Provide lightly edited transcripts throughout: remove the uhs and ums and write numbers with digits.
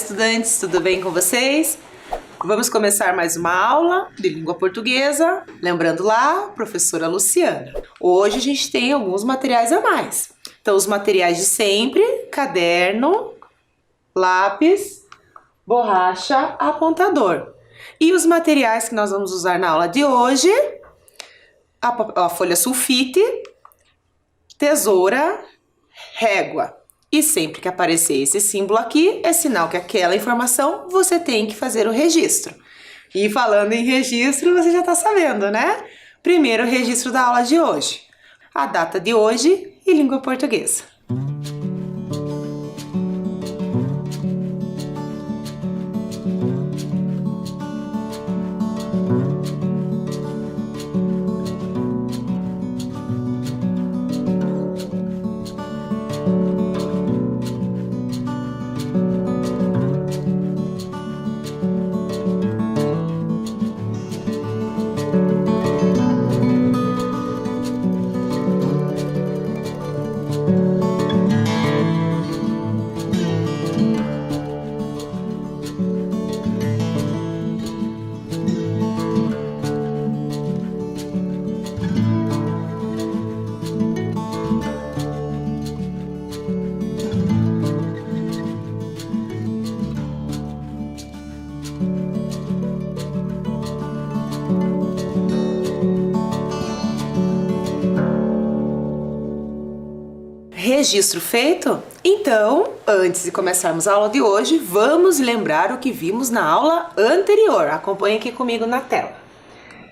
estudantes, tudo bem com vocês? Vamos começar mais uma aula de língua portuguesa. Lembrando lá, professora Luciana. Hoje a gente tem alguns materiais a mais. Então, os materiais de sempre: caderno, lápis, borracha, apontador. E os materiais que nós vamos usar na aula de hoje: a folha sulfite, tesoura, régua. E sempre que aparecer esse símbolo aqui, é sinal que aquela informação você tem que fazer o registro. E falando em registro, você já está sabendo, né? Primeiro registro da aula de hoje. A data de hoje e língua portuguesa. Registro feito? Então, antes de começarmos a aula de hoje, vamos lembrar o que vimos na aula anterior. Acompanhe aqui comigo na tela.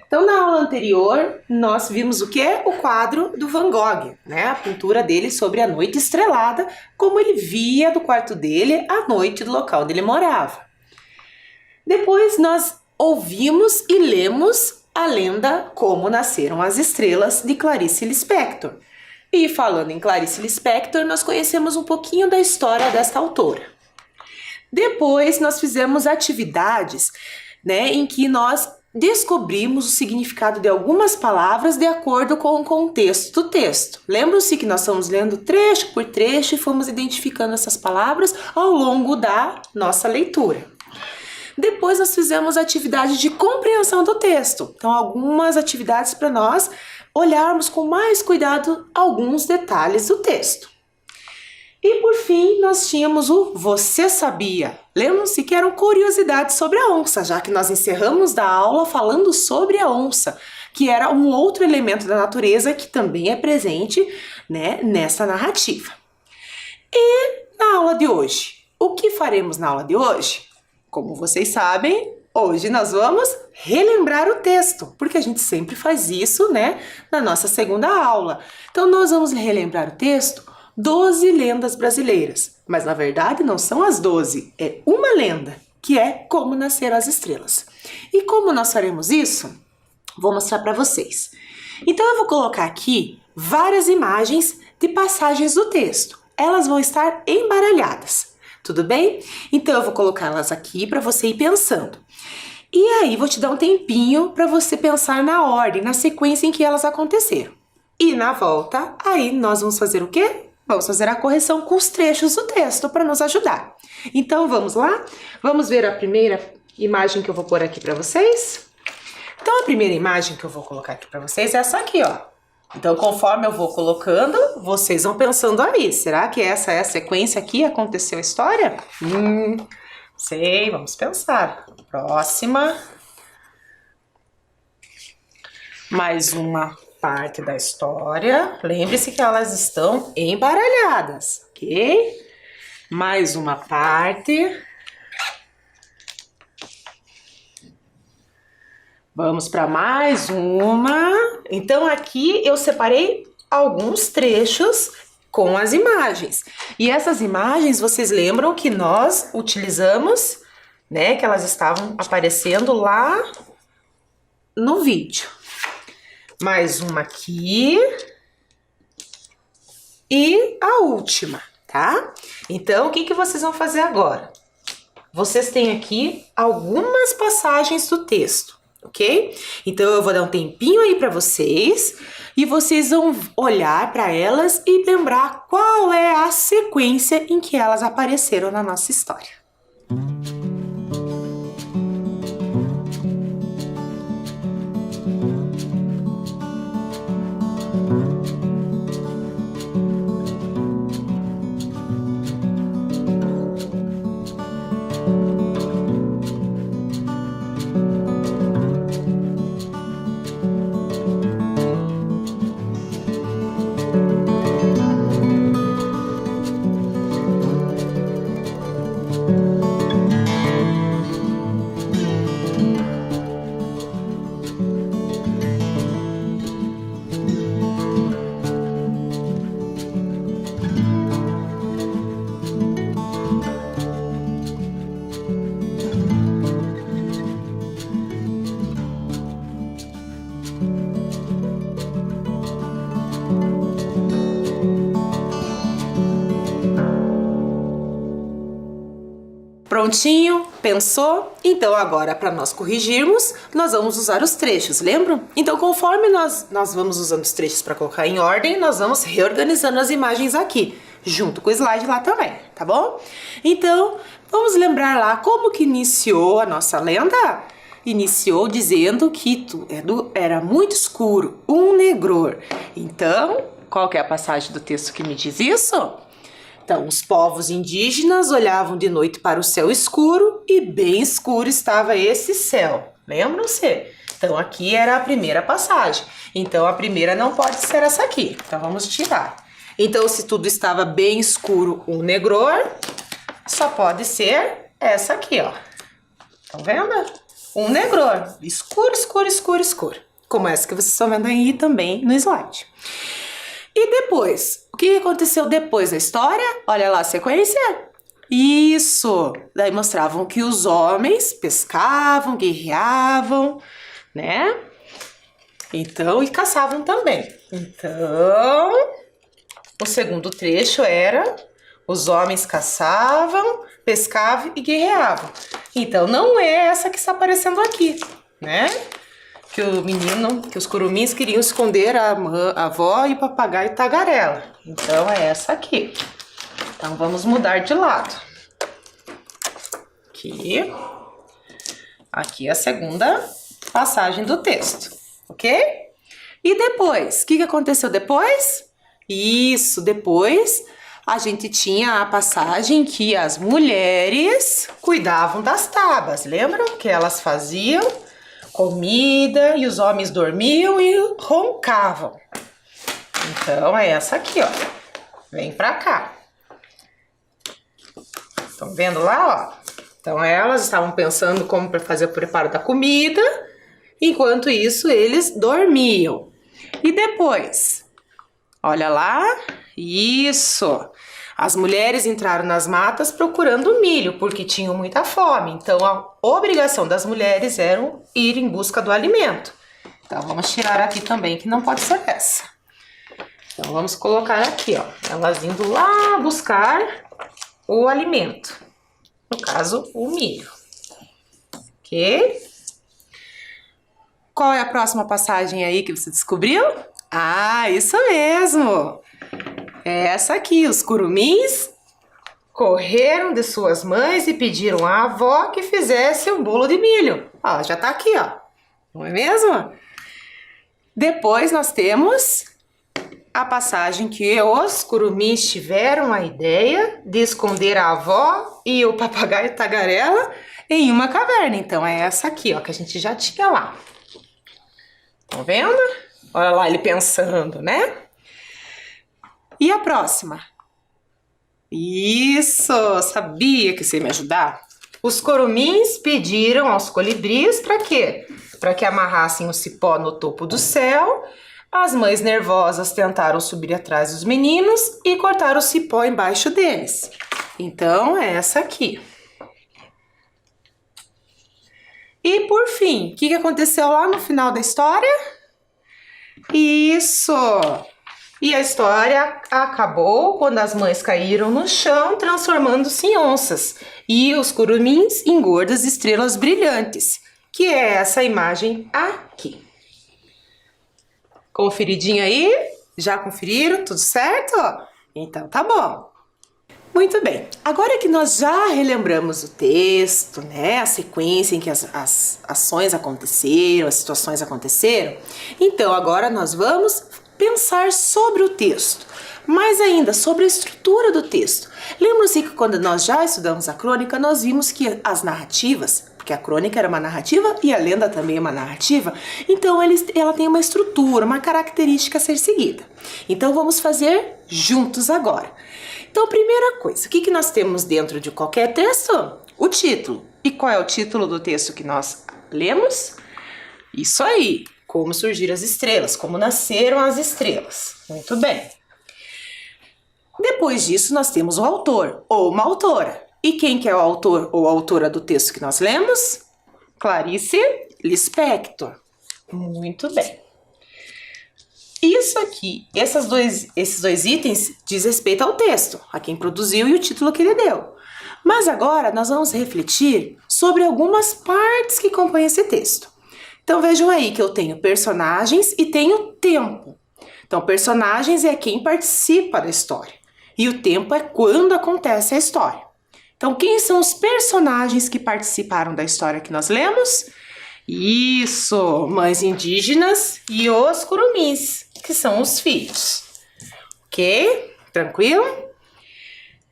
Então, na aula anterior, nós vimos o quê? O quadro do Van Gogh, né? A pintura dele sobre a noite estrelada, como ele via do quarto dele a noite do local onde ele morava. Depois, nós ouvimos e lemos a lenda Como Nasceram as Estrelas, de Clarice Lispector. E falando em Clarice Lispector, nós conhecemos um pouquinho da história desta autora. Depois nós fizemos atividades, né, em que nós descobrimos o significado de algumas palavras de acordo com o contexto do texto. Lembram-se que nós estamos lendo trecho por trecho e fomos identificando essas palavras ao longo da nossa leitura. Depois nós fizemos atividades de compreensão do texto. Então, algumas atividades para nós olharmos com mais cuidado alguns detalhes do texto. E por fim, nós tínhamos o Você Sabia? Lembram-se que eram curiosidades sobre a onça, já que nós encerramos da aula falando sobre a onça, que era um outro elemento da natureza que também é presente, né, nessa narrativa. E na aula de hoje? O que faremos na aula de hoje? Como vocês sabem, hoje nós vamos relembrar o texto, porque a gente sempre faz isso, né, na nossa segunda aula. Então, nós vamos relembrar o texto 12 lendas brasileiras. Mas, na verdade, não são as 12, é uma lenda, que é Como Nasceram as Estrelas. E como nós faremos isso? Vou mostrar para vocês. Então, eu vou colocar aqui várias imagens de passagens do texto. Elas vão estar embaralhadas. Tudo bem? Então, eu vou colocá-las aqui para você ir pensando. E aí, vou te dar um tempinho para você pensar na ordem, na sequência em que elas aconteceram. E na volta, aí nós vamos fazer o quê? Vamos fazer a correção com os trechos do texto para nos ajudar. Então, vamos lá? Vamos ver a primeira imagem que eu vou pôr aqui para vocês? Então, a primeira imagem que eu vou colocar aqui para vocês é essa aqui, ó. Então, conforme eu vou colocando, vocês vão pensando aí. Será que essa é a sequência aqui? Aconteceu a história? Sei, vamos pensar. Próxima. Mais uma parte da história. Lembre-se que elas estão embaralhadas, ok? Mais uma parte. Vamos para mais uma. Então, aqui eu separei alguns trechos com as imagens. E essas imagens, vocês lembram que nós utilizamos, né? Que elas estavam aparecendo lá no vídeo. Mais uma aqui. E a última, tá? Então, o que que vocês vão fazer agora? Vocês têm aqui algumas passagens do texto, ok? Então, eu vou dar um tempinho aí para vocês e vocês vão olhar para elas e lembrar qual é a sequência em que elas apareceram na nossa história. Prontinho? Pensou? Então agora, para nós corrigirmos, nós vamos usar os trechos, lembram? Então conforme nós vamos usando os trechos para colocar em ordem, nós vamos reorganizando as imagens aqui, junto com o slide lá também, tá bom? Então, vamos lembrar lá como que iniciou a nossa lenda? Iniciou dizendo que era muito escuro, um negror. Então, qual que é a passagem do texto que me diz isso? Então, os povos indígenas olhavam de noite para o céu escuro e bem escuro estava esse céu. Lembram-se? Então, aqui era a primeira passagem. Então, a primeira não pode ser essa aqui. Então, vamos tirar. Então, se tudo estava bem escuro, um negror, só pode ser essa aqui, ó. Estão vendo? Um negror. Escuro, escuro, escuro, escuro. Como essa que vocês estão vendo aí também no slide. E depois? O que aconteceu depois da história? Olha lá a sequência. Isso! Daí mostravam que os homens pescavam, guerreavam, né? Então, e caçavam também. Então, o segundo trecho era: os homens caçavam, pescavam e guerreavam. Então, não é essa que está aparecendo aqui, né? Que os curumins queriam esconder a avó e o papagaio tagarela. Então, é essa aqui. Então, vamos mudar de lado. Aqui. Aqui é a segunda passagem do texto, ok? E depois? O que aconteceu depois? Isso, depois a gente tinha a passagem que as mulheres cuidavam das tabas. Lembram que elas faziam comida e os homens dormiam e roncavam. Então, é essa aqui, ó. Vem pra cá. Estão vendo lá, ó? Então, elas estavam pensando como para fazer o preparo da comida, enquanto isso, eles dormiam. E depois? Olha lá. Isso. As mulheres entraram nas matas procurando milho, porque tinham muita fome. Então, a obrigação das mulheres era ir em busca do alimento. Então, vamos tirar aqui também, que não pode ser essa. Então, vamos colocar aqui, ó. Elas indo lá buscar o alimento. No caso, o milho. Ok? Qual é a próxima passagem aí que você descobriu? Ah, isso mesmo! É essa aqui, os curumins correram de suas mães e pediram à avó que fizesse um bolo de milho. Ó, já tá aqui, ó. Não é mesmo? Depois nós temos a passagem que os curumins tiveram a ideia de esconder a avó e o papagaio tagarela em uma caverna. Então é essa aqui, ó, que a gente já tinha lá. Estão vendo? Olha lá ele pensando, né? E a próxima? Isso, sabia que você ia me ajudar? Os curumins pediram aos colibris para quê? Para que amarrassem o cipó no topo do céu. As mães nervosas tentaram subir atrás dos meninos e cortaram o cipó embaixo deles. Então, é essa aqui. E por fim, o que aconteceu lá no final da história? Isso! E a história acabou quando as mães caíram no chão, transformando-se em onças, e os curumins em gordas estrelas brilhantes, que é essa imagem aqui. Conferidinha aí? Já conferiram? Tudo certo? Então tá bom. Muito bem. Agora que nós já relembramos o texto, né, a sequência em que as ações aconteceram, as situações aconteceram, então agora nós vamos pensar sobre o texto, mais ainda sobre a estrutura do texto. Lembram-se que quando nós já estudamos a crônica, nós vimos que as narrativas, porque a crônica era uma narrativa e a lenda também é uma narrativa, então ela tem uma estrutura, uma característica a ser seguida. Então vamos fazer juntos agora. Então, primeira coisa, o que nós temos dentro de qualquer texto? O título. E qual é o título do texto que nós lemos? Isso aí, Como Surgir as Estrelas, Como Nasceram as Estrelas. Muito bem. Depois disso, nós temos o autor ou uma autora. E quem que é o autor ou autora do texto que nós lemos? Clarice Lispector. Muito bem. Isso aqui, esses dois itens diz respeito ao texto, a quem produziu e o título que ele deu. Mas agora nós vamos refletir sobre algumas partes que compõem esse texto. Então vejam aí que eu tenho personagens e tenho tempo. Então personagens é quem participa da história e o tempo é quando acontece a história. Então quem são os personagens que participaram da história que nós lemos? Isso, mães indígenas e os curumins, que são os filhos. Ok? Tranquilo?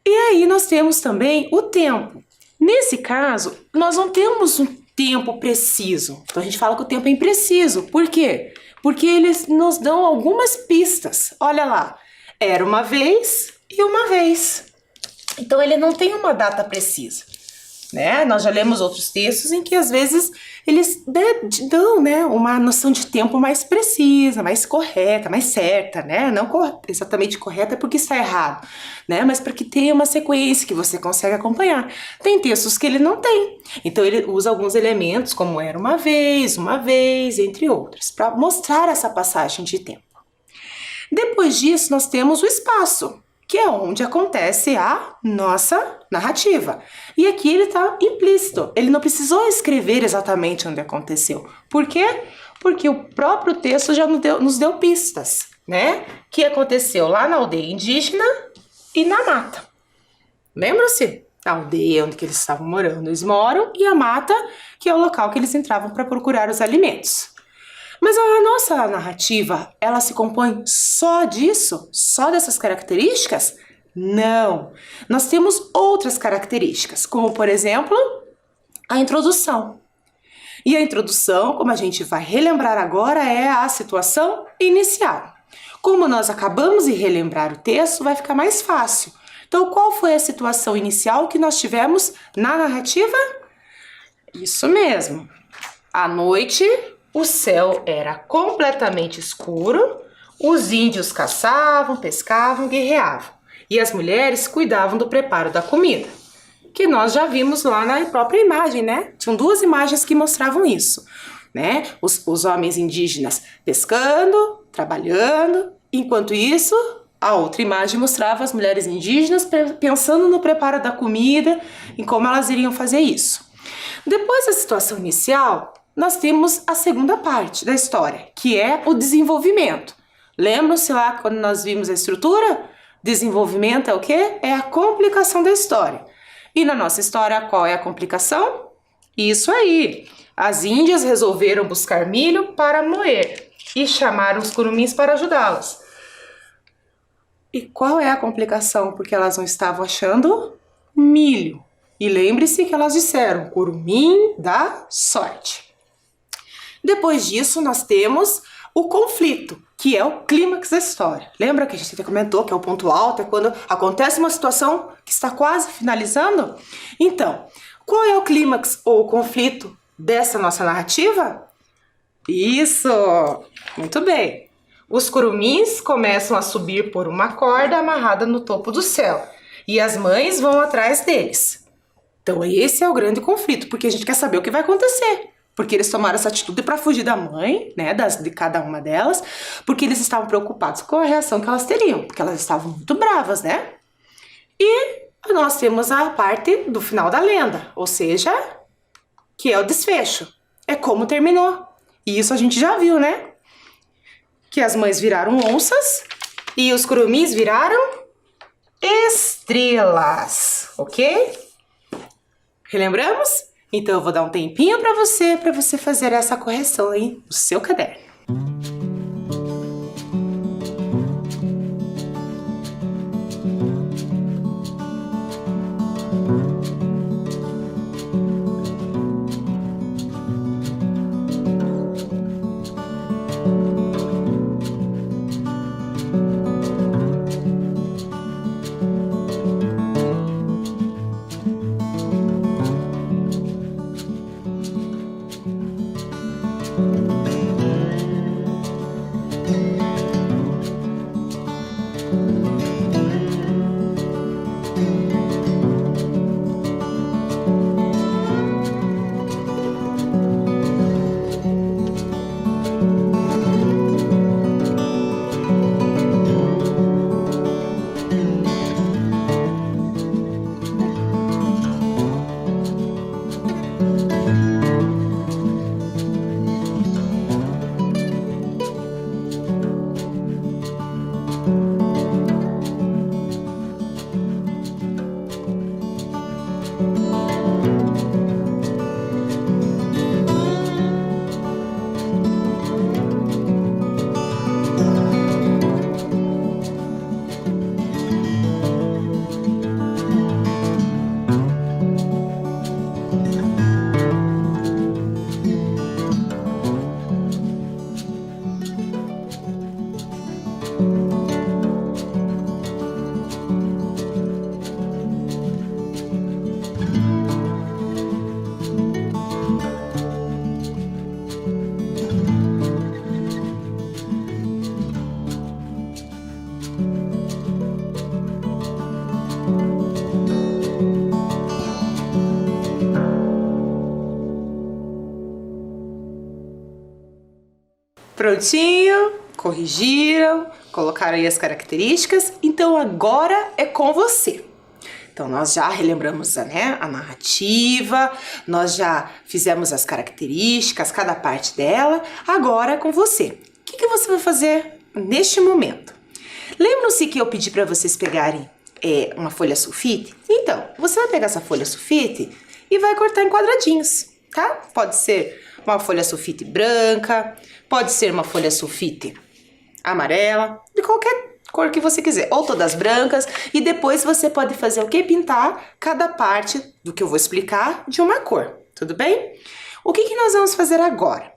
E aí nós temos também o tempo. Nesse caso, nós não temos um tempo preciso. Então a gente fala que o tempo é impreciso. Por quê? Porque eles nos dão algumas pistas. Olha lá, era uma vez e uma vez. Então ele não tem uma data precisa, né? Nós já lemos outros textos em que às vezes eles dão, né, uma noção de tempo mais precisa, mais correta, mais certa, né? Não exatamente correta porque está errado, né? Mas para que tenha uma sequência que você consegue acompanhar. Tem textos que ele não tem, então ele usa alguns elementos como era uma vez, entre outros, para mostrar essa passagem de tempo. Depois disso, nós temos o espaço, que é onde acontece a nossa narrativa. E aqui ele está implícito, ele não precisou escrever exatamente onde aconteceu. Por quê? Porque o próprio texto já nos deu pistas, né? Que aconteceu lá na aldeia indígena e na mata. Lembra-se? A aldeia onde eles estavam morando, eles moram, e a mata, que é o local que eles entravam para procurar os alimentos. Mas a nossa narrativa, ela se compõe só disso? Só dessas características? Não. Nós temos outras características, como, por exemplo, a introdução. E a introdução, como a gente vai relembrar agora, é a situação inicial. Como nós acabamos de relembrar o texto, vai ficar mais fácil. Então, qual foi a situação inicial que nós tivemos na narrativa? Isso mesmo. À noite, o céu era completamente escuro, os índios caçavam, pescavam, guerreavam e as mulheres cuidavam do preparo da comida, que nós já vimos lá na própria imagem, né? Tinham duas imagens que mostravam isso, né? Os homens indígenas pescando, trabalhando, enquanto isso, a outra imagem mostrava as mulheres indígenas pensando no preparo da comida e como elas iriam fazer isso. Depois da situação inicial, nós temos a segunda parte da história, que é o desenvolvimento. Lembram-se lá quando nós vimos a estrutura? Desenvolvimento é o quê? É a complicação da história. E na nossa história, qual é a complicação? Isso aí! As índias resolveram buscar milho para moer e chamaram os curumins para ajudá-las. E qual é a complicação? Porque elas não estavam achando milho. E lembre-se que elas disseram, curumim dá sorte. Depois disso, nós temos o conflito, que é o clímax da história. Lembra que a gente até comentou que é o ponto alto, é quando acontece uma situação que está quase finalizando? Então, qual é o clímax ou o conflito dessa nossa narrativa? Isso! Muito bem! Os curumins começam a subir por uma corda amarrada no topo do céu e as mães vão atrás deles. Então, esse é o grande conflito, porque a gente quer saber o que vai acontecer. Porque eles tomaram essa atitude para fugir da mãe, né, de cada uma delas, porque eles estavam preocupados com a reação que elas teriam, porque elas estavam muito bravas, né? E nós temos a parte do final da lenda, ou seja, que é o desfecho, é como terminou. E isso a gente já viu, né? Que as mães viraram onças e os curumins viraram estrelas, ok? Relembramos? Então eu vou dar um tempinho para você fazer essa correção aí no seu caderno. Prontinho, corrigiram, colocaram aí as características, então agora é com você. Então nós já relembramos a narrativa, nós já fizemos as características, cada parte dela, agora é com você. O que você vai fazer neste momento? Lembram-se que eu pedi para vocês pegarem uma folha sulfite? Então, você vai pegar essa folha sulfite e vai cortar em quadradinhos, tá? Pode ser uma folha sulfite branca, pode ser uma folha sulfite amarela, de qualquer cor que você quiser, ou todas brancas, e depois você pode fazer o que? Pintar cada parte do que eu vou explicar de uma cor, tudo bem? O que nós vamos fazer agora?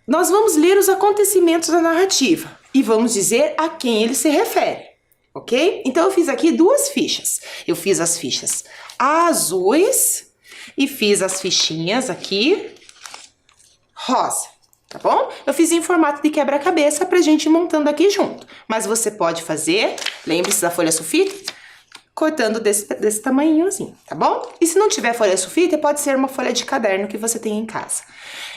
Nós vamos ler os acontecimentos da narrativa e vamos dizer a quem ele se refere, ok? Então eu fiz aqui duas fichas, eu fiz as fichas azuis e fiz as fichinhas aqui rosa, tá bom? Eu fiz em formato de quebra-cabeça pra gente ir montando aqui junto. Mas você pode fazer, lembre-se da folha sulfite, cortando desse tamanhozinho, tá bom? E se não tiver folha sulfite, pode ser uma folha de caderno que você tem em casa.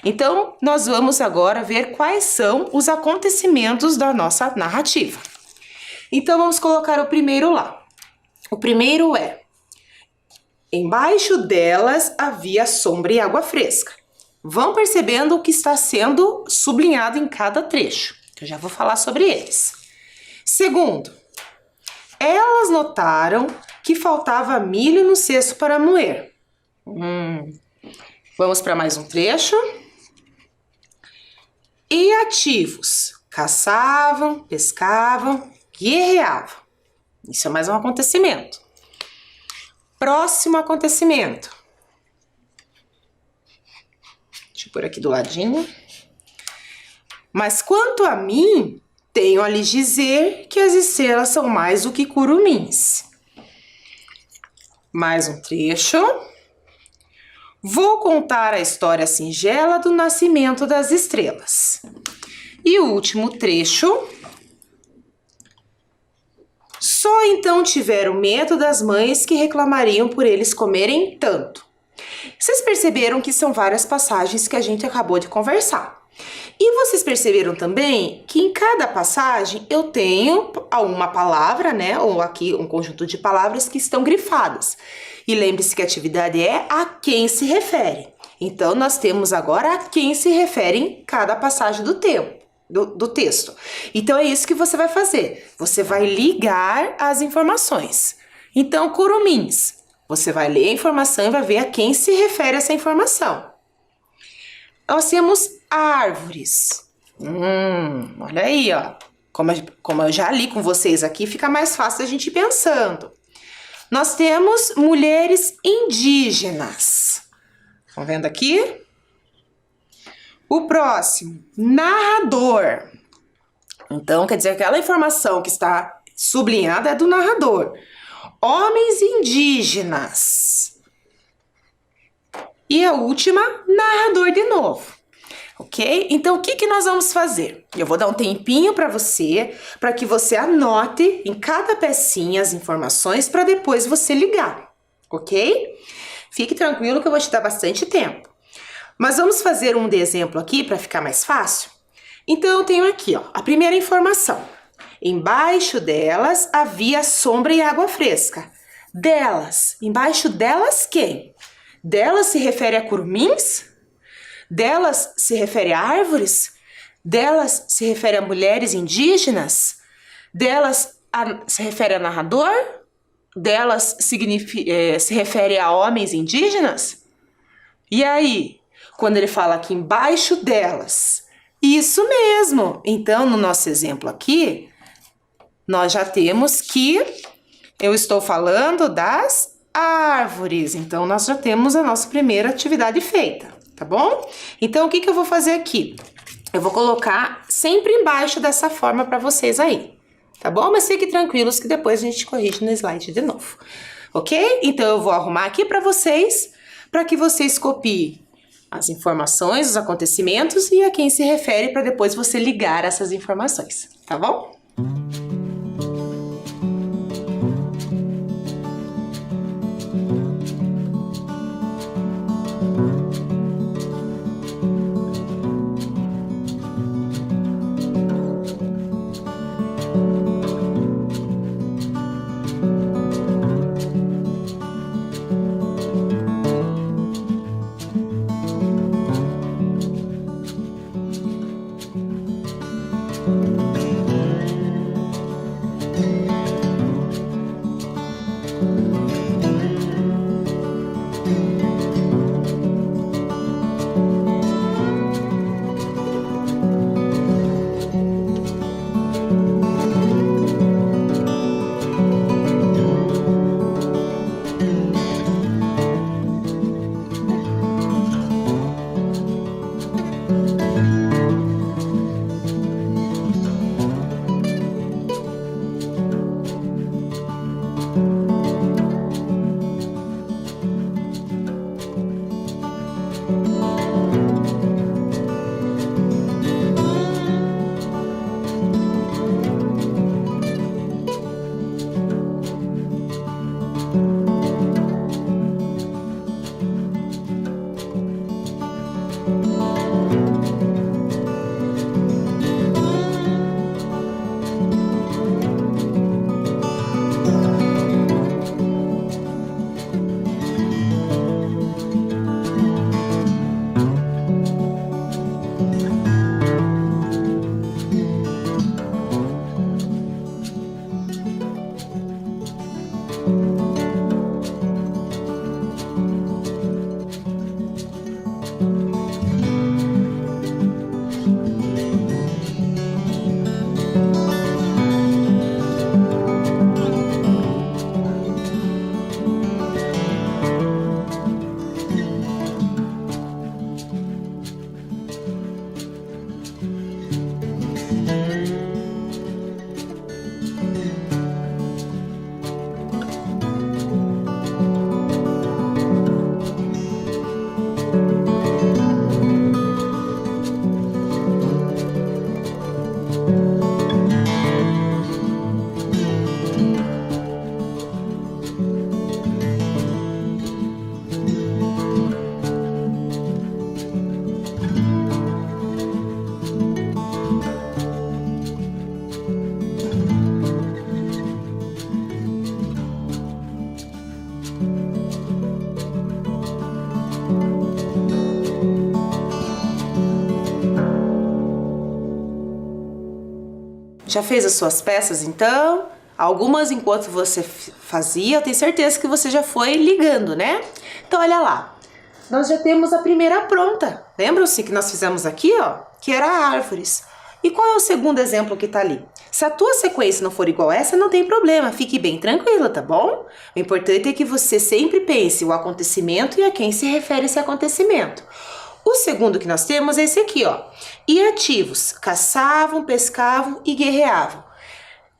Então, nós vamos agora ver quais são os acontecimentos da nossa narrativa. Então, vamos colocar o primeiro lá. O primeiro é: embaixo delas havia sombra e água fresca. Vão percebendo o que está sendo sublinhado em cada trecho. Eu já vou falar sobre eles. Segundo, elas notaram que faltava milho no cesto para moer. Vamos para mais um trecho. E ativos, caçavam, pescavam, guerreavam. Isso é mais um acontecimento. Próximo acontecimento. Deixa eu pôr aqui do ladinho. Mas quanto a mim, tenho a lhes dizer que as estrelas são mais do que curumins. Mais um trecho. Vou contar a história singela do nascimento das estrelas. E o último trecho. Só então tiveram medo das mães que reclamariam por eles comerem tanto. Vocês perceberam que são várias passagens que a gente acabou de conversar. E vocês perceberam também que em cada passagem eu tenho uma palavra, né? Ou aqui um conjunto de palavras que estão grifadas. E lembre-se que a atividade é a quem se refere. Então, nós temos agora a quem se refere em cada passagem do texto. Então, é isso que você vai fazer. Você vai ligar as informações. Então, curumins. Você vai ler a informação e vai ver a quem se refere essa informação. Nós temos árvores. Olha aí, ó. Como eu já li com vocês aqui, fica mais fácil a gente ir pensando. Nós temos mulheres indígenas. Estão vendo aqui? O próximo, narrador. Então, quer dizer que aquela informação que está sublinhada é do narrador. Homens indígenas. E a última, narrador de novo. Ok? Então, o que nós vamos fazer? Eu vou dar um tempinho para que você anote em cada pecinha as informações para depois você ligar. Ok? Fique tranquilo que eu vou te dar bastante tempo. Mas vamos fazer um de exemplo aqui para ficar mais fácil? Então, eu tenho aqui, ó, a primeira informação. Embaixo delas havia sombra e água fresca. Delas. Embaixo delas quem? Delas se refere a curumins? Delas se refere a árvores? Delas se refere a mulheres indígenas? Delas se refere a narrador? Delas se refere a homens indígenas? E aí, quando ele fala aqui embaixo delas? Isso mesmo! Então, no nosso exemplo aqui, nós já temos que eu estou falando das árvores. Então, nós já temos a nossa primeira atividade feita, tá bom? Então, o que eu vou fazer aqui? Eu vou colocar sempre embaixo dessa forma para vocês aí, tá bom? Mas fiquem tranquilos que depois a gente corrige no slide de novo, ok? Então, eu vou arrumar aqui para que vocês copiem as informações, os acontecimentos e a quem se refere para depois você ligar essas informações, tá bom? Já fez as suas peças então? Algumas enquanto você fazia, eu tenho certeza que você já foi ligando, né? Então olha lá, nós já temos a primeira pronta. Lembram-se que nós fizemos aqui, ó? Que era árvores. E qual é o segundo exemplo que tá ali? Se a tua sequência não for igual a essa, não tem problema, fique bem tranquila, tá bom? O importante é que você sempre pense o acontecimento e a quem se refere esse acontecimento. O segundo que nós temos é esse aqui, ó. E ativos, caçavam, pescavam e guerreavam.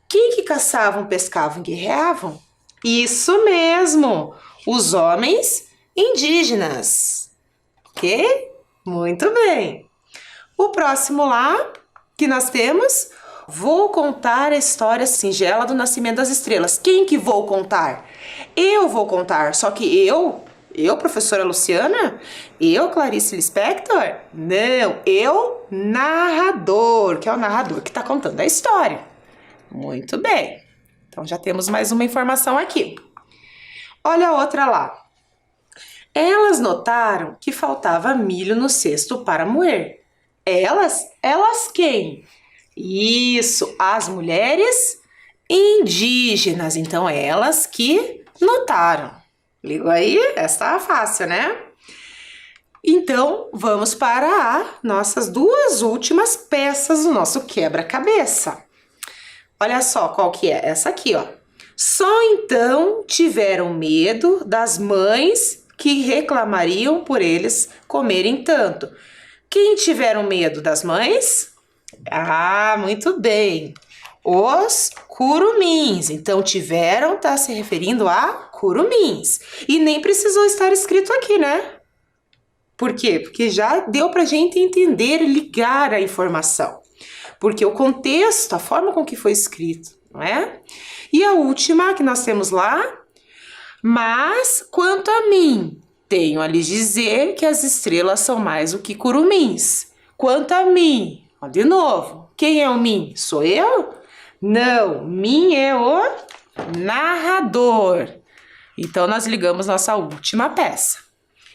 Quem que caçavam, pescavam e guerreavam? Isso mesmo, os homens indígenas. Ok? Muito bem. O próximo lá que nós temos, vou contar a história singela do nascimento das estrelas. Quem que vou contar? Eu vou contar, só que eu, professora Luciana? Eu, Clarice Lispector? Não, eu, narrador, que é o narrador que está contando a história. Muito bem. Então já temos mais uma informação aqui. Olha a outra lá. Elas notaram que faltava milho no cesto para moer. Elas? Elas quem? Isso, as mulheres indígenas. Então elas que notaram. Ligou aí? Essa tá fácil, né? Então, vamos para nossas duas últimas peças do nosso quebra-cabeça. Olha só qual que é essa aqui, ó. Só então tiveram medo das mães que reclamariam por eles comerem tanto. Quem tiveram medo das mães? Ah, muito bem. Os curumins. Então, tiveram, tá se referindo a curumins. E nem precisou estar escrito aqui, né? Por quê? Porque já deu pra gente entender e ligar a informação. Porque o contexto, a forma com que foi escrito, não é? E a última que nós temos lá, mas quanto a mim, tenho a lhes dizer que as estrelas são mais do que curumins. Quanto a mim, ó, de novo, quem é o mim? Sou eu? Não, mim é o narrador. Então, nós ligamos nossa última peça.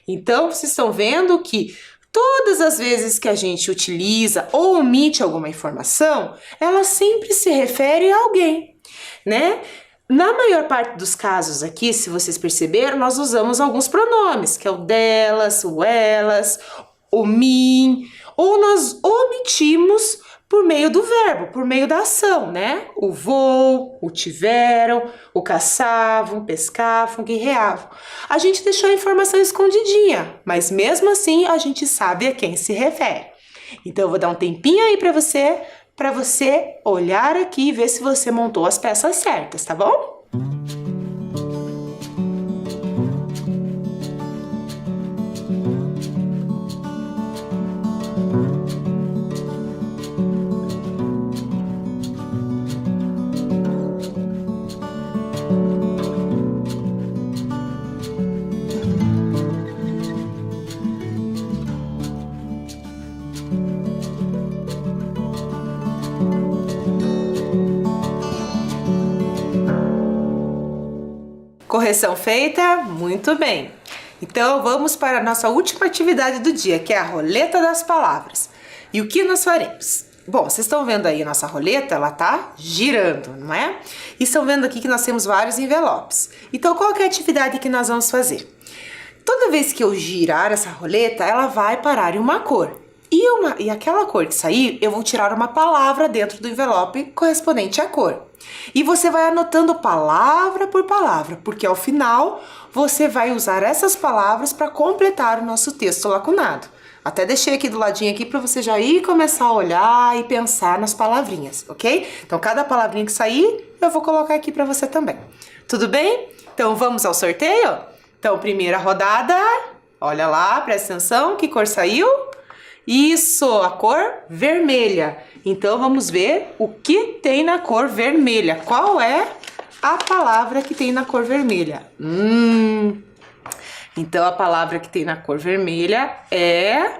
Então, vocês estão vendo que todas as vezes que a gente utiliza ou omite alguma informação, ela sempre se refere a alguém. né? Na maior parte dos casos aqui, se vocês perceberam, nós usamos alguns pronomes, que é o delas, o elas, o mim, ou nós omitimos por meio do verbo, por meio da ação, né? O vou, o tiveram, o caçavam, pescavam, guerreavam. A gente deixou a informação escondidinha, mas mesmo assim a gente sabe a quem se refere. Então eu vou dar um tempinho aí para você olhar aqui e ver se você montou as peças certas, tá bom? Correção feita? Muito bem. Então vamos para a nossa última atividade do dia, que é a roleta das palavras. E o que nós faremos? Bom, vocês estão vendo aí a nossa roleta, ela tá girando, não é? E estão vendo aqui que nós temos vários envelopes. Então qual que é a atividade que nós vamos fazer? Toda vez que eu girar essa roleta, ela vai parar em uma cor. E aquela cor que sair, eu vou tirar uma palavra dentro do envelope correspondente à cor. E você vai anotando palavra por palavra, porque ao final você vai usar essas palavras para completar o nosso texto lacunado. Até deixei aqui do ladinho aqui para você já ir começar a olhar e pensar nas palavrinhas, ok? Então cada palavrinha que sair, eu vou colocar aqui para você também. Tudo bem? Então vamos ao sorteio? Então primeira rodada, olha lá, presta atenção, que cor saiu? Isso, a cor vermelha. Então vamos ver o que tem na cor vermelha. Qual é a palavra que tem na cor vermelha? Então a palavra que tem na cor vermelha é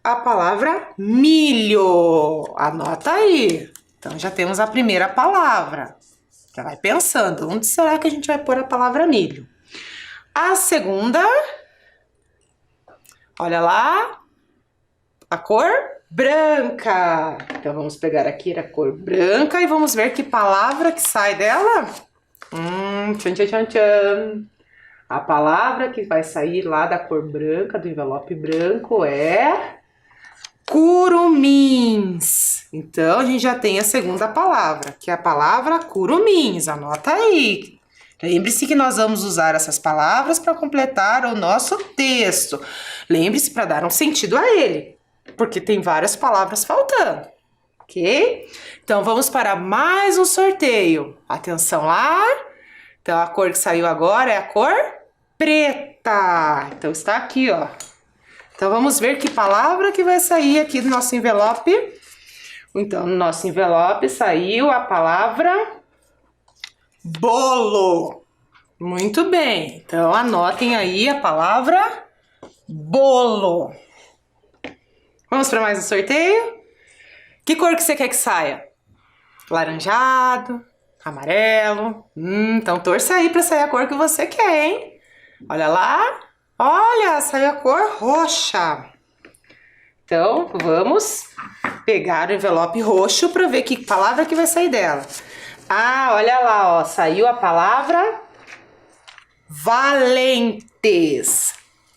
a palavra milho. Anota aí. Então já temos a primeira palavra. Já vai pensando, onde será que a gente vai pôr a palavra milho? A segunda, olha lá. A cor branca. Então vamos pegar aqui a cor branca e vamos ver que palavra que sai dela. Tchan, tchan, tchan, tchan. A palavra que vai sair lá da cor branca, do envelope branco, é curumins. Então a gente já tem a segunda palavra, que é a palavra curumins. Anota aí. Lembre-se que nós vamos usar essas palavras para completar o nosso texto. Lembre-se para dar um sentido a ele, porque tem várias palavras faltando, ok? Então vamos para mais um sorteio. Atenção lá. Então a cor que saiu agora é a cor preta. Então está aqui, ó. Então vamos ver que palavra que vai sair aqui do nosso envelope. Então no nosso envelope saiu a palavra bolo. Muito bem. Então anotem aí a palavra bolo. Vamos para mais um sorteio? Que cor que você quer que saia? Laranjado, amarelo. Então torça aí para sair a cor que você quer, hein? Olha lá. Olha, saiu a cor roxa. Então vamos pegar o envelope roxo para ver que palavra que vai sair dela. Olha lá, ó, saiu a palavra valentes.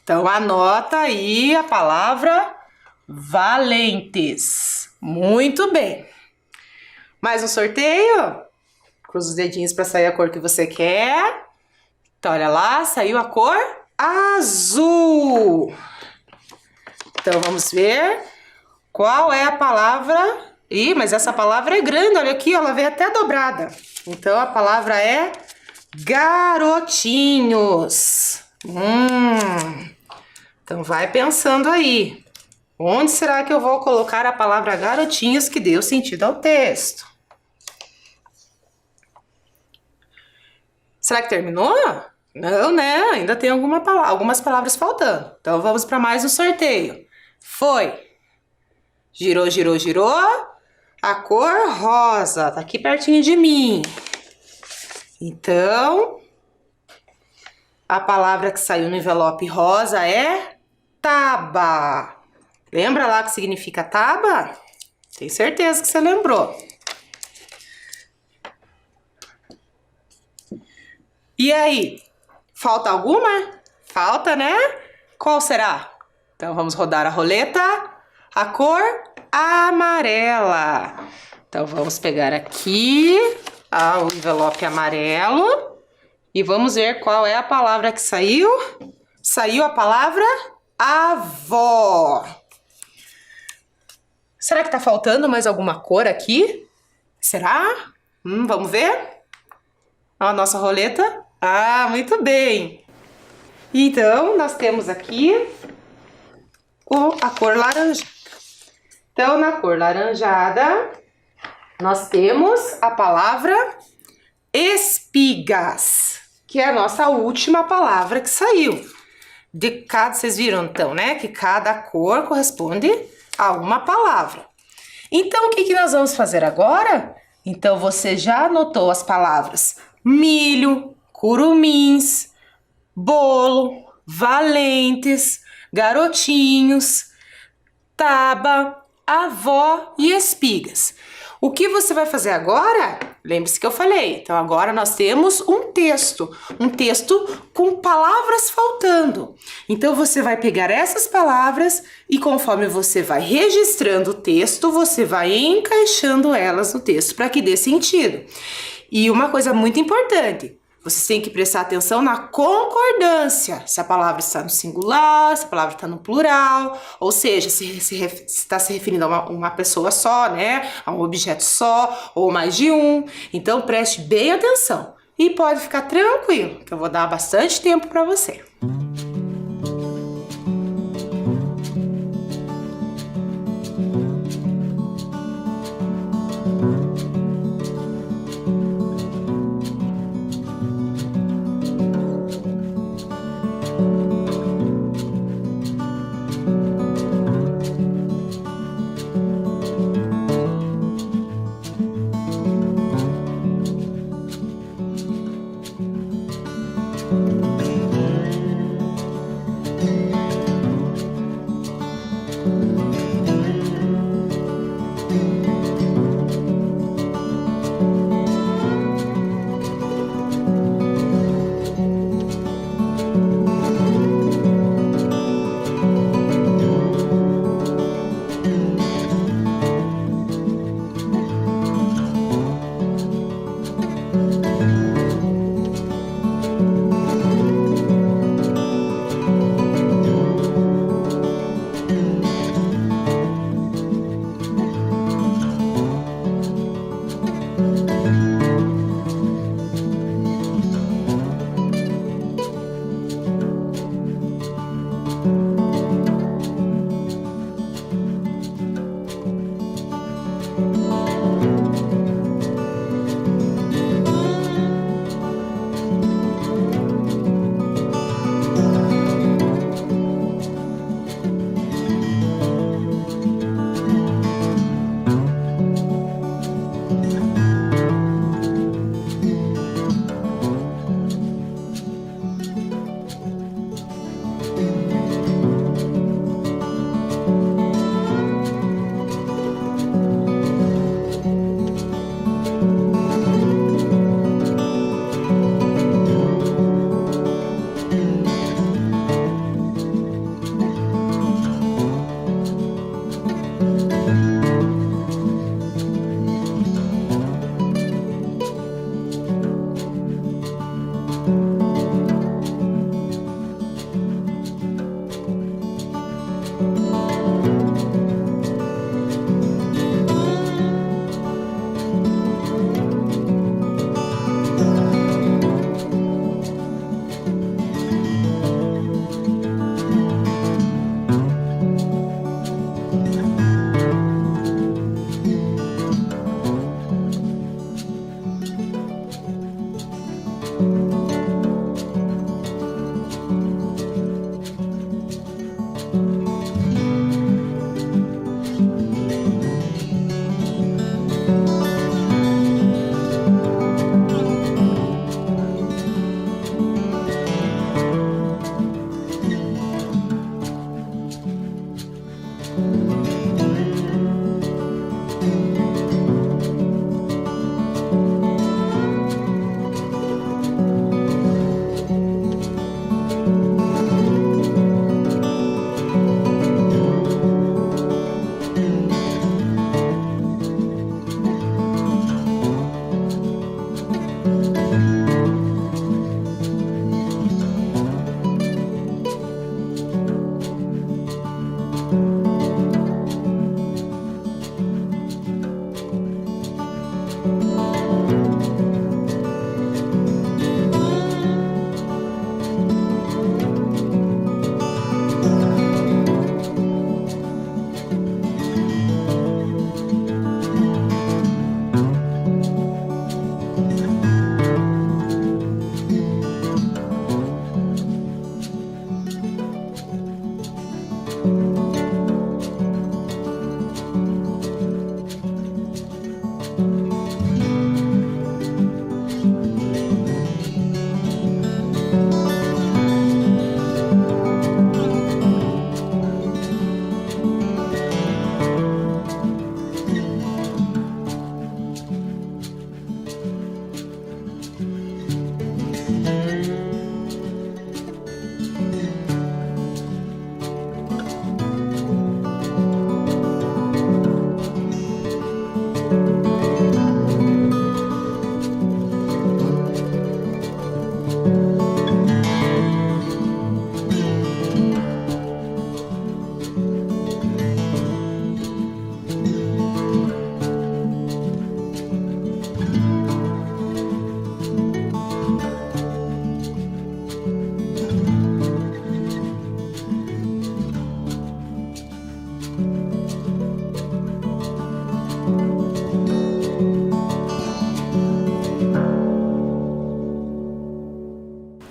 Então anota aí a palavra valentes. Muito bem. Mais um sorteio? Cruza os dedinhos para sair a cor que você quer. Então olha lá, saiu a cor azul. Então vamos ver qual é a palavra. Mas essa palavra é grande, olha aqui, ela veio até dobrada. Então a palavra é garotinhos. Então vai pensando aí. Onde será que eu vou colocar a palavra garotinhos que deu sentido ao texto? Será que terminou? Não, né? Ainda tem algumas palavras faltando. Então vamos para mais um sorteio. Foi. Girou, girou, girou. A cor rosa, tá aqui pertinho de mim. Então, a palavra que saiu no envelope rosa é taba. Lembra lá o que significa taba? Tenho certeza que você lembrou. E aí? Falta alguma? Falta, né? Qual será? Então vamos rodar a roleta. A cor amarela. Então vamos pegar aqui o envelope amarelo e vamos ver qual é a palavra que saiu. Saiu a palavra avó. Será que tá faltando mais alguma cor aqui? Será? Vamos ver? A nossa roleta. Ah, muito bem. Então, nós temos aqui a cor laranja. Então, na cor laranjada, nós temos a palavra espigas, que é a nossa última palavra que saiu. Vocês viram então, né? Que cada cor corresponde a uma palavra. Então, o que nós vamos fazer agora? Então, você já anotou as palavras milho, curumins, bolo, valentes, garotinhos, taba, avó e espigas. O que você vai fazer agora? Lembre-se que eu falei. Então agora nós temos um texto com palavras faltando. Então você vai pegar essas palavras e conforme você vai registrando o texto, você vai encaixando elas no texto para que dê sentido. E uma coisa muito importante, você tem que prestar atenção na concordância, se a palavra está no singular, se a palavra está no plural, ou seja, se está se referindo a uma pessoa só, né? A um objeto só, ou mais de um. Então preste bem atenção e pode ficar tranquilo, que eu vou dar bastante tempo para você.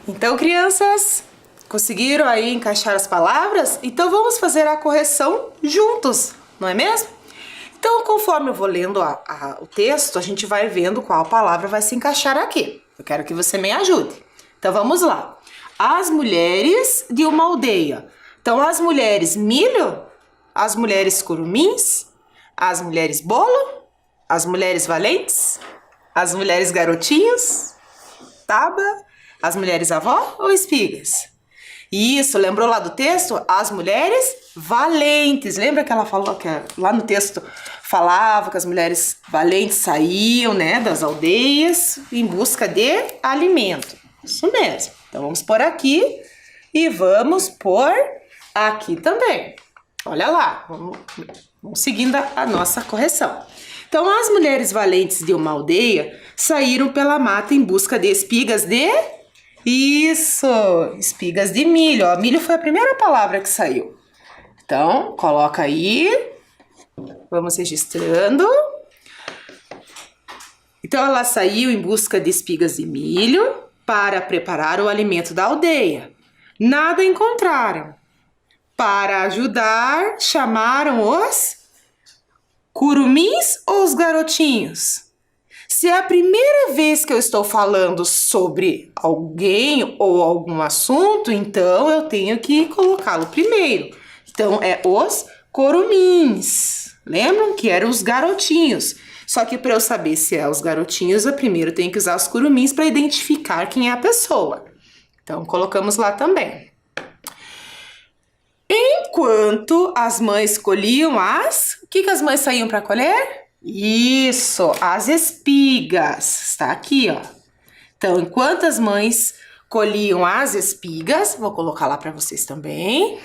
Então, crianças, conseguiram aí encaixar as palavras? Então vamos fazer a correção juntos, não é mesmo? Então, conforme eu vou lendo o texto, a gente vai vendo qual palavra vai se encaixar aqui. Eu quero que você me ajude. Então, vamos lá. As mulheres de uma aldeia. Então, as mulheres milho, as mulheres curumins, as mulheres bolo, as mulheres valentes, as mulheres garotinhos, taba, as mulheres avó ou espigas? Isso, lembrou lá do texto? As mulheres valentes. Lembra que ela falou que lá no texto falava que as mulheres valentes saíam, né, das aldeias em busca de alimento. Isso mesmo. Então vamos pôr aqui e vamos pôr aqui também. Olha lá, vamos seguindo a nossa correção. Então, as mulheres valentes de uma aldeia saíram pela mata em busca de espigas de... Isso, espigas de milho. Ó, milho foi a primeira palavra que saiu. Então, coloca aí. Vamos registrando. Então, ela saiu em busca de espigas de milho para preparar o alimento da aldeia. Nada encontraram. Para ajudar, chamaram os curumins ou os garotinhos? Se é a primeira vez que eu estou falando sobre alguém ou algum assunto, então eu tenho que colocá-lo primeiro. Então, é os curumins. Lembram que eram os garotinhos? Só que para eu saber se é os garotinhos, eu primeiro tenho que usar os curumins para identificar quem é a pessoa. Então, colocamos lá também. Enquanto as mães colhiam as... O que as mães saíam para colher? Isso, as espigas. Está aqui, ó. Então, enquanto as mães colhiam as espigas, vou colocar lá para vocês também.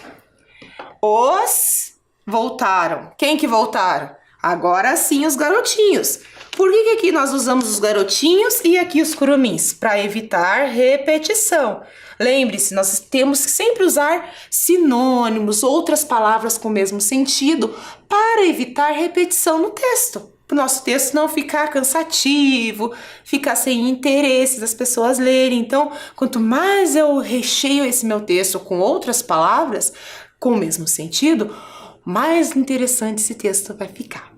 Os voltaram. Quem que voltaram? Agora sim, os garotinhos. Por que aqui nós usamos os garotinhos e aqui os curumins? Para evitar repetição. Lembre-se, nós temos que sempre usar sinônimos, outras palavras com o mesmo sentido, para evitar repetição no texto. Para o nosso texto não ficar cansativo, ficar sem interesse das pessoas lerem. Então, quanto mais eu recheio esse meu texto com outras palavras com o mesmo sentido, mais interessante esse texto vai ficar.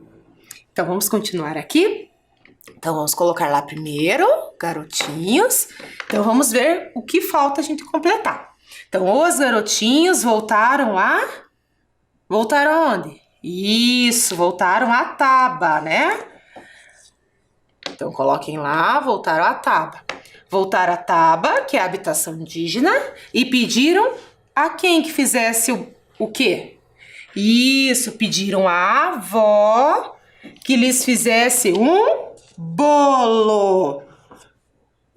Então, vamos continuar aqui. Então, vamos colocar lá primeiro, garotinhos. Então, vamos ver o que falta a gente completar. Então, os garotinhos voltaram a... Voltaram aonde? Isso, voltaram à taba, né? Então, coloquem lá, voltaram à taba. Voltaram à taba, que é a habitação indígena, e pediram a quem que fizesse o quê? Isso, pediram à avó que lhes fizesse um bolo.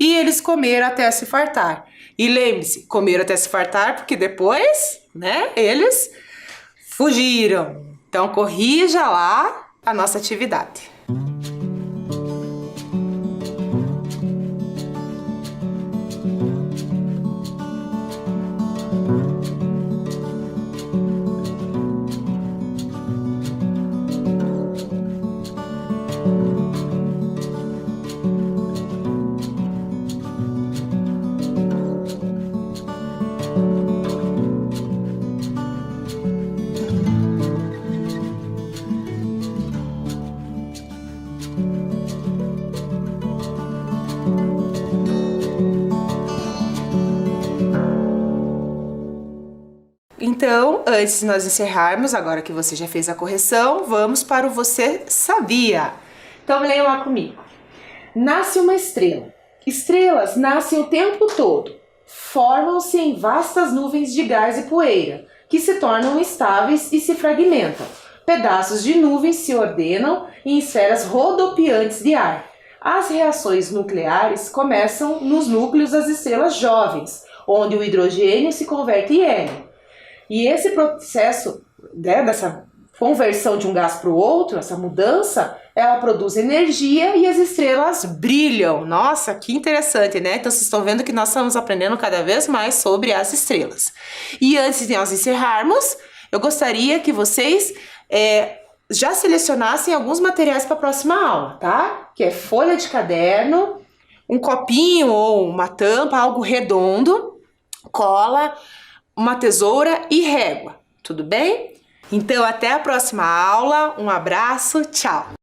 e eles comeram até se fartar. E lembre-se, comeram até se fartar porque depois, né, eles fugiram. Então corrija lá a nossa atividade. Então, antes de nós encerrarmos, agora que você já fez a correção, vamos para o Você Sabia? Então, leiam lá comigo. Nasce uma estrela. Estrelas nascem o tempo todo. Formam-se em vastas nuvens de gás e poeira, que se tornam instáveis e se fragmentam. Pedaços de nuvens se ordenam em esferas rodopiantes de ar. As reações nucleares começam nos núcleos das estrelas jovens, onde o hidrogênio se converte em hélio. E esse processo, né, dessa conversão de um gás para o outro, essa mudança, ela produz energia e as estrelas brilham. Nossa, que interessante, né? Então vocês estão vendo que nós estamos aprendendo cada vez mais sobre as estrelas. E antes de nós encerrarmos, eu gostaria que vocês já selecionassem alguns materiais para a próxima aula, tá? Que é folha de caderno, um copinho ou uma tampa, algo redondo, cola, uma tesoura e régua, tudo bem? Então até a próxima aula, um abraço, tchau!